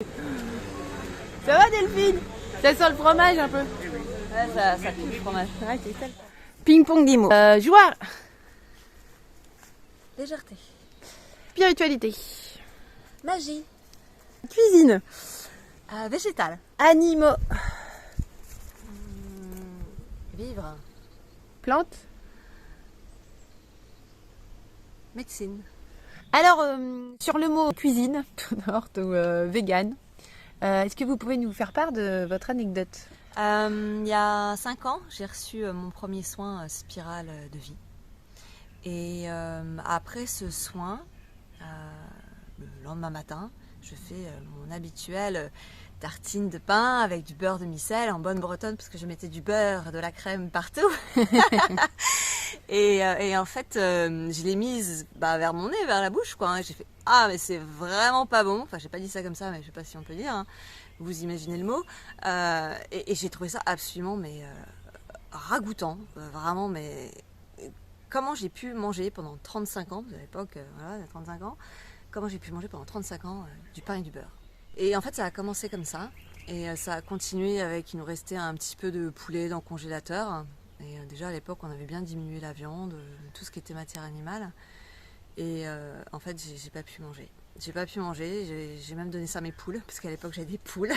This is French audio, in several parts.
Ça va Delphine? Ça sent le fromage un peu? Ouais, ça pue le fromage. Ouais, c'est ça. Ping-pong des mots. Joie. Légèreté. Spiritualité. Magie. Cuisine. Végétal. Animaux. Vivre. Plantes. Médecine. Alors, sur le mot cuisine, ou vegan, est-ce que vous pouvez nous faire part de votre anecdote? Il y a 5 ans, j'ai reçu mon premier soin spirale de vie. Et après ce soin, le lendemain matin, je fais mon habituel tartine de pain avec du beurre de micelle en bonne bretonne parce que je mettais du beurre, de la crème partout. Et en fait, je l'ai mise vers mon nez, vers la bouche, quoi. Hein. J'ai fait « Ah, mais c'est vraiment pas bon !» Enfin, j'ai pas dit ça comme ça, mais je sais pas si on peut dire. Hein. Vous imaginez le mot. Et j'ai trouvé ça absolument ragoûtant. Vraiment, mais... Comment j'ai pu manger pendant 35 ans, à l'époque, voilà, 35 ans, comment j'ai pu manger pendant 35 ans du pain et du beurre. Et en fait, ça a commencé comme ça. Et ça a continué avec, il nous restait un petit peu de poulet dans le congélateur. Et déjà à l'époque, on avait bien diminué la viande, tout ce qui était matière animale. Et en fait, j'ai pas pu manger. J'ai pas pu manger, j'ai même donné ça à mes poules, parce qu'à l'époque, j'avais des poules.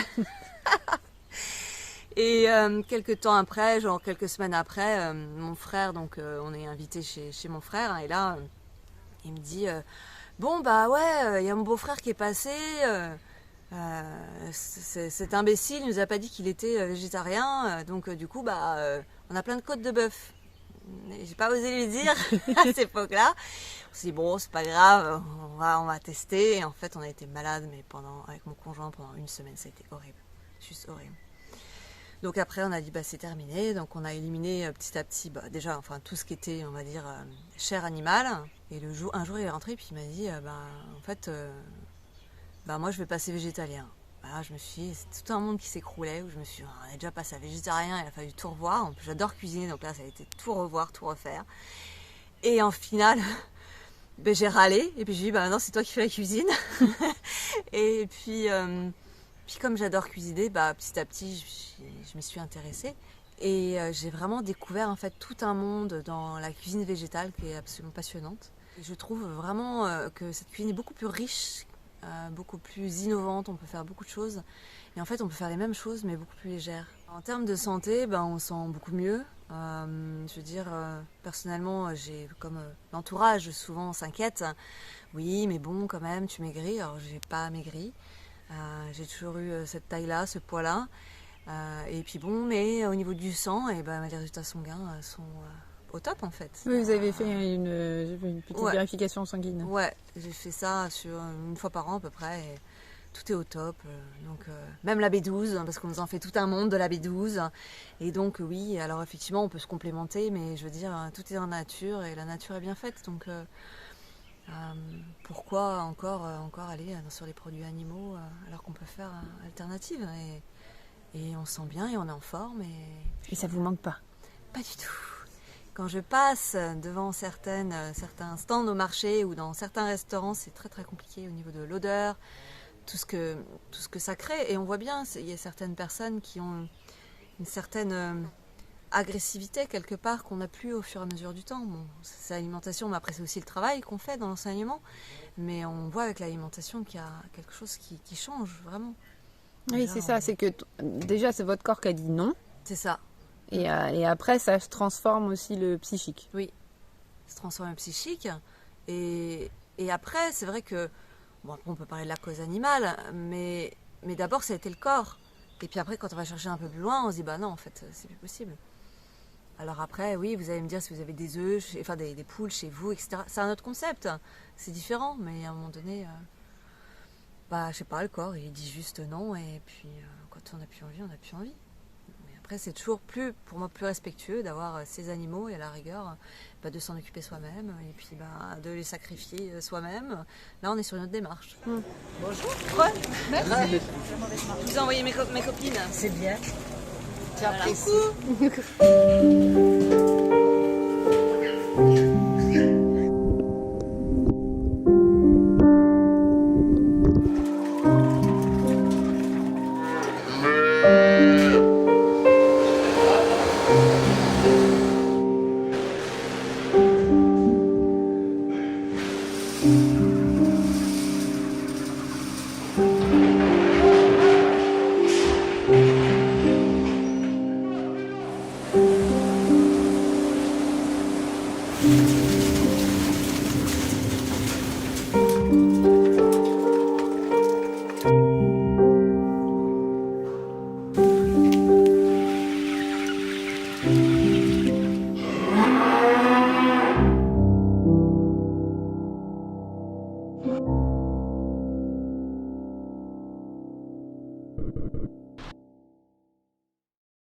Et quelques temps après, genre quelques semaines après, mon frère, donc on est invité chez mon frère, hein, et là, il me dit bon, bah ouais, il y a mon beau-frère qui est passé. Cet imbécile il nous a pas dit qu'il était végétarien, donc du coup on a plein de côtes de bœuf. J'ai pas osé lui dire à cette époque-là. On s'est dit bon, c'est pas grave, on va tester. Et en fait, on a été malade, mais avec mon conjoint pendant une semaine, ça a été horrible, juste horrible. Donc après, on a dit c'est terminé. Donc on a éliminé petit à petit, déjà, enfin tout ce qui était, on va dire, chair animale. Et un jour, il est rentré, puis il m'a dit, en fait. Moi je vais passer végétalien. Je me suis dit, c'est tout un monde qui s'écroulait, où je me suis dit, on est déjà passé à végétarien, il a fallu tout revoir. En plus, j'adore cuisiner, donc là, ça a été tout revoir, tout refaire. Et en finale, j'ai râlé, et puis j'ai dit, non, c'est toi qui fais la cuisine. Et puis comme j'adore cuisiner, petit à petit, je m'y suis intéressée. Et j'ai vraiment découvert, en fait, tout un monde dans la cuisine végétale qui est absolument passionnante. Et je trouve vraiment que cette cuisine est beaucoup plus riche, beaucoup plus innovante, on peut faire beaucoup de choses. Et en fait, on peut faire les mêmes choses, mais beaucoup plus légères. En termes de santé, on se sent beaucoup mieux. Je veux dire, personnellement, comme l'entourage souvent s'inquiète. Oui, mais bon, quand même, tu maigris. Alors, j'ai pas maigri. J'ai toujours eu cette taille-là, ce poids-là. Et puis bon, mais au niveau du sang, les résultats sanguins sont... au top en fait. Oui, vous avez fait une petite vérification sanguine. Ouais, j'ai fait ça une fois par an à peu près et tout est au top. Donc même la B12, parce qu'on nous en fait tout un monde de la B12. Et donc oui, alors effectivement on peut se complémenter, mais je veux dire, tout est dans la nature et la nature est bien faite. Donc pourquoi encore aller sur les produits animaux alors qu'on peut faire alternative et on se sent bien et on est en forme. Et ça vous manque pas? Pas du tout. Quand je passe devant certains stands au marché ou dans certains restaurants, c'est très très compliqué au niveau de l'odeur, tout ce que ça crée. Et on voit bien, il y a certaines personnes qui ont une certaine agressivité quelque part qu'on n'a plus au fur et à mesure du temps. Bon, c'est l'alimentation, mais après c'est aussi le travail qu'on fait dans l'enseignement. Mais on voit avec l'alimentation qu'il y a quelque chose qui change vraiment. Oui, c'est ça, c'est que déjà c'est votre corps qui a dit non. C'est ça. Et après, ça se transforme aussi le psychique. Oui, ça se transforme le psychique. Et après, c'est vrai que, on peut parler de la cause animale, mais d'abord, ça a été le corps. Et puis après, quand on va chercher un peu plus loin, on se dit, non, en fait, c'est plus possible. Alors après, oui, vous allez me dire si vous avez des œufs, des poules chez vous, etc. C'est un autre concept, c'est différent, mais à un moment donné, je sais pas, le corps, il dit juste non, et puis quand on n'a plus envie, on n'a plus envie. Après, c'est toujours pour moi plus respectueux d'avoir ces animaux et à la rigueur de s'en occuper soi-même et puis de les sacrifier soi-même. Là, on est sur une autre démarche. Bonjour. Ouais. Merci. Je vous ai envoyé mes copines. C'est bien. J'apprécie.